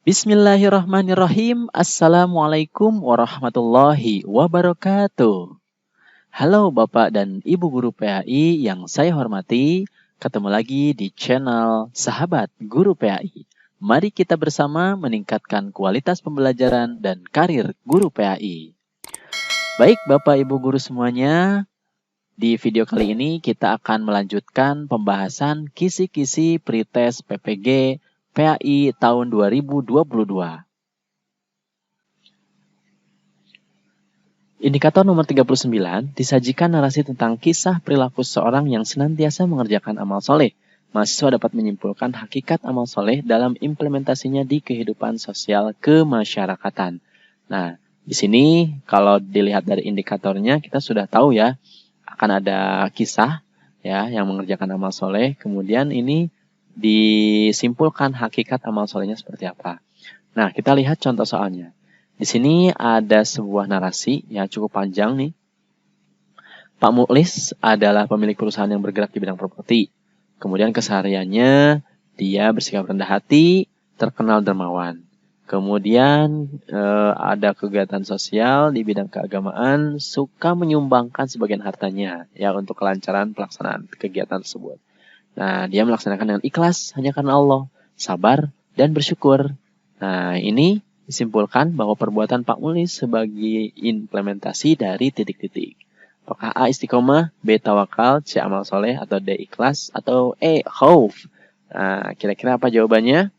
Bismillahirrahmanirrahim. Assalamualaikum warahmatullahi wabarakatuh. Halo Bapak dan Ibu Guru PAI yang saya hormati. Ketemu lagi di channel Sahabat Guru PAI. Mari kita bersama meningkatkan kualitas pembelajaran dan karir guru PAI. Baik Bapak Ibu Guru semuanya, di video kali ini kita akan melanjutkan pembahasan kisi-kisi pretest PPG PAI tahun 2022. Indikator nomor 39 disajikan narasi tentang kisah perilaku seorang yang senantiasa mengerjakan amal soleh. Mahasiswa dapat menyimpulkan hakikat amal soleh dalam implementasinya di kehidupan sosial kemasyarakatan. Nah, di sini kalau dilihat dari indikatornya kita sudah tahu ya, akan ada kisah ya yang mengerjakan amal soleh. Kemudian ini disimpulkan hakikat amal solehnya seperti apa. Nah, kita lihat contoh soalnya. Di sini ada sebuah narasi yang cukup panjang nih. Pak Muklis adalah pemilik perusahaan yang bergerak di bidang properti. Kemudian kesehariannya dia bersikap rendah hati, terkenal dermawan. Kemudian ada kegiatan sosial di bidang keagamaan, suka menyumbangkan sebagian hartanya ya untuk kelancaran pelaksanaan kegiatan tersebut. Nah, dia melaksanakan dengan ikhlas hanya karena Allah, sabar dan bersyukur. Nah, ini disimpulkan bahwa perbuatan Pak Mulis sebagai implementasi dari titik-titik. Apakah A istiqomah, B tawakal, C amal soleh, atau D ikhlas, atau E khauf? Nah, kira-kira apa jawabannya?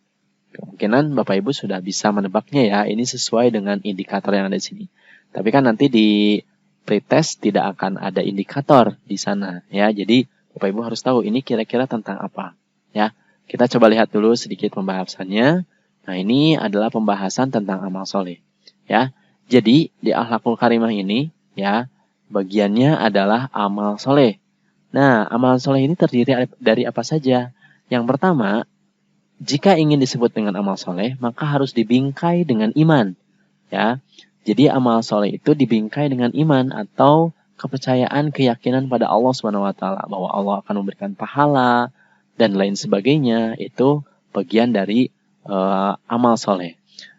Kemungkinan Bapak Ibu sudah bisa menebaknya ya. Ini sesuai dengan indikator yang ada di sini. Tapi kan nanti di pretest tidak akan ada indikator di sana ya. Jadi Bapak Ibu harus tahu ini kira-kira tentang apa ya. Kita coba lihat dulu sedikit pembahasannya. Nah, ini adalah pembahasan tentang amal soleh ya. Jadi di Akhlakul Karimah ini ya, bagiannya adalah amal soleh. Nah, amal soleh ini terdiri dari apa saja? Yang pertama, jika ingin disebut dengan amal soleh, maka harus dibingkai dengan iman ya. Jadi amal soleh itu dibingkai dengan iman atau kepercayaan, keyakinan pada Allah SWT bahwa Allah akan memberikan pahala dan lain sebagainya. Itu bagian dari amal soleh.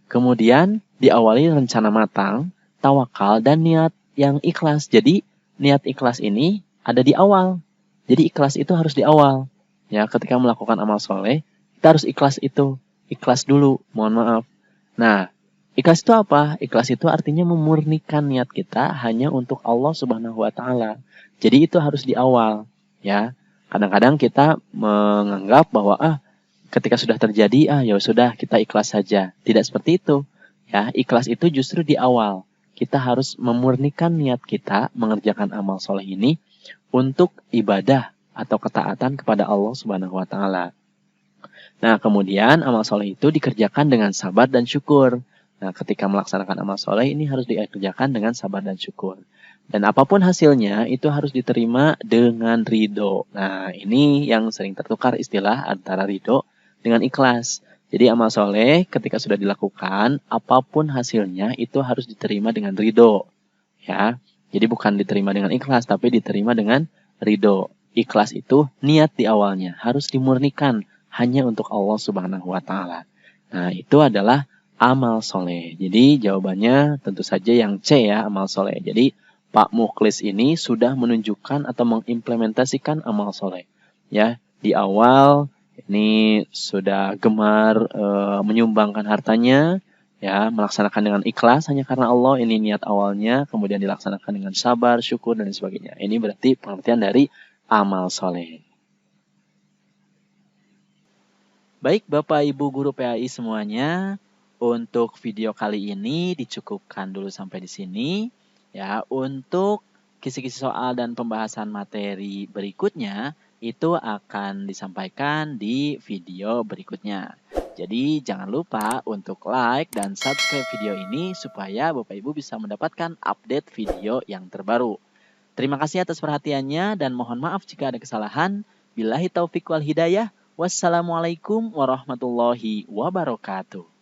Kemudian diawali rencana matang, tawakal, dan niat yang ikhlas. Jadi niat ikhlas ini ada di awal. Jadi ikhlas itu harus di awal. Ya, ketika melakukan amal soleh, kita harus ikhlas itu. Ikhlas dulu, mohon maaf. Nah, ikhlas itu apa? Ikhlas itu artinya memurnikan niat kita hanya untuk Allah Subhanahu wa taala. Jadi itu harus di awal, ya. Kadang-kadang kita menganggap bahwa ketika sudah terjadi ya sudah kita ikhlas saja. Tidak seperti itu. Ya, ikhlas itu justru di awal. Kita harus memurnikan niat kita mengerjakan amal soleh ini untuk ibadah atau ketaatan kepada Allah Subhanahu wa taala. Nah, kemudian amal soleh itu dikerjakan dengan sabar dan syukur. Nah, ketika melaksanakan amal soleh ini harus dikerjakan dengan sabar dan syukur. Dan apapun hasilnya itu harus diterima dengan ridho. Nah, ini yang sering tertukar istilah antara ridho dengan ikhlas. Jadi amal soleh ketika sudah dilakukan, apapun hasilnya itu harus diterima dengan ridho. Ya, jadi bukan diterima dengan ikhlas, tapi diterima dengan ridho. Ikhlas itu niat di awalnya, harus dimurnikan hanya untuk Allah Subhanahu wa taala. Nah, itu adalah amal soleh. Jadi jawabannya tentu saja yang C ya, amal soleh. Jadi Pak Muklis ini sudah menunjukkan atau mengimplementasikan amal soleh. Ya, di awal ini sudah gemar menyumbangkan hartanya, ya, melaksanakan dengan ikhlas hanya karena Allah. Ini niat awalnya, kemudian dilaksanakan dengan sabar, syukur, dan sebagainya. Ini berarti pengertian dari amal soleh. Baik Bapak Ibu Guru PAI semuanya, untuk video kali ini dicukupkan dulu sampai di sini. Ya, untuk kisi-kisi soal dan pembahasan materi berikutnya itu akan disampaikan di video berikutnya. Jadi jangan lupa untuk like dan subscribe video ini supaya Bapak Ibu bisa mendapatkan update video yang terbaru. Terima kasih atas perhatiannya dan mohon maaf jika ada kesalahan. Billahi taufiq wal hidayah. Wassalamualaikum warahmatullahi wabarakatuh.